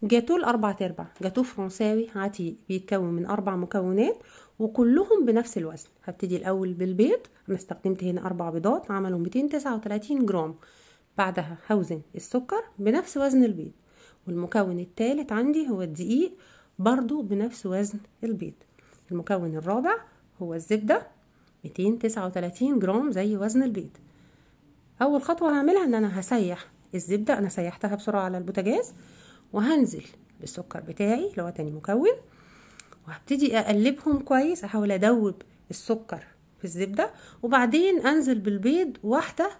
جاتوه الأربع أرباع، جاتوه فرنساوي عتيق بيتكون من 4 مكونات وكلهم بنفس الوزن. هبتدي الأول بالبيض، أنا استخدمت هنا 4 بيضات عملوا 239 جرام. بعدها هوزن السكر بنفس وزن البيض، والمكون الثالث عندي هو الدقيق برضو بنفس وزن البيض. المكون الرابع هو الزبدة 239 جرام زي وزن البيض. أول خطوة هعملها إن أنا هسيح الزبدة، أنا سيحتها بسرعة على البوتاجاز، وهنزل بالسكر بتاعي اللي هو تاني مكون، وهبتدي اقلبهم كويس، احاول ادوب السكر في الزبدة، وبعدين انزل بالبيض واحدة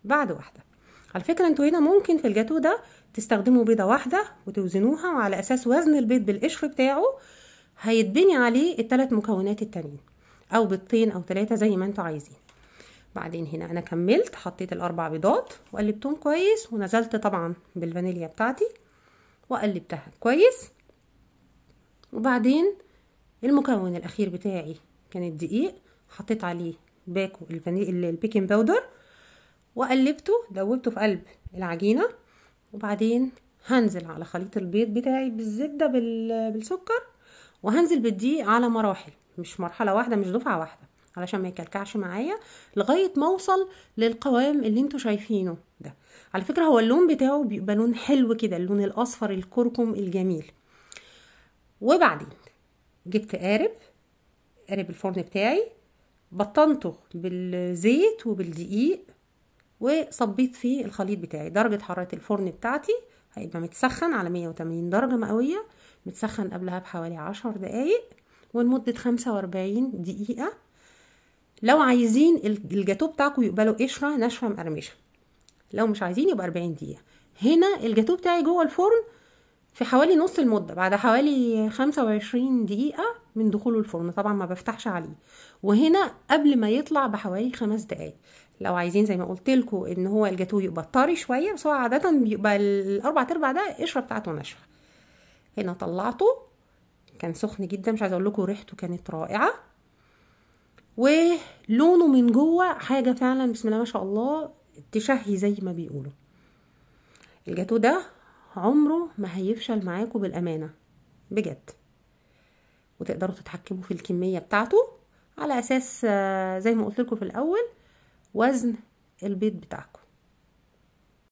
بعد واحدة. على فكرة انتوا هنا ممكن في الجاتو ده تستخدموا بيضة واحدة وتوزنوها، وعلى اساس وزن البيض بالقشر بتاعه هيتبني عليه ال3 مكونات التانيين، او بيضتين او 3 زي ما انتوا عايزين. بعدين هنا انا كملت، حطيت ال4 بيضات وقلبتهم كويس، ونزلت طبعا بالفانيليا بتاعتي وقلبتها كويس. وبعدين المكون الاخير بتاعي كان الدقيق، حطيت عليه باكو البيكنج باودر وقلبته، دوبته في قلب العجينة. وبعدين هنزل على خليط البيض بتاعي بالزبدة بالسكر، وهنزل بالدقيق على مراحل، مش مرحلة واحدة، مش دفعة واحدة، علشان ما يكلكعش معايا، لغاية ما اوصل للقوام اللي انتوا شايفينه ده. على فكرة هو اللون بتاعه بيبقى لون حلو كده، اللون الاصفر الكركم الجميل. وبعدين جبت قارب الفرن بتاعي، بطنته بالزيت وبالدقيق، وصبيت فيه الخليط بتاعي. درجة حرارة الفرن بتاعتي هيبقى متسخن على 180 درجة مئوية، متسخن قبلها بحوالي 10 دقايق، ولمدة 45 دقيقة. لو عايزين الجاتو بتاعكم يبقى له قشرة ناشفة مقرمشة، لو مش عايزين يبقى 40 دقيقة. هنا الجاتو بتاعي جوه الفرن في حوالي نص المدة، بعد حوالي 25 دقيقة من دخوله الفرن، طبعا ما بفتحش عليه. وهنا قبل ما يطلع بحوالي 5 دقايق. لو عايزين زي ما قلت لكم ان هو الجاتو يبقى طري شوية، بس هو عادة بيبقى الأربع أرباع ده القشرة بتاعته ناشفة. هنا طلعته كان سخن جدا، مش عايزه اقول لكم ريحته كانت رائعة، ولونه من جوه حاجة فعلا بسم الله ما شاء الله تشهي زي ما بيقولوا. الجاتو ده عمره ما هيفشل معاكم بالأمانة بجد، وتقدروا تتحكموا في الكمية بتاعته على أساس زي ما قلت لكم في الأول وزن البيض بتاعكم.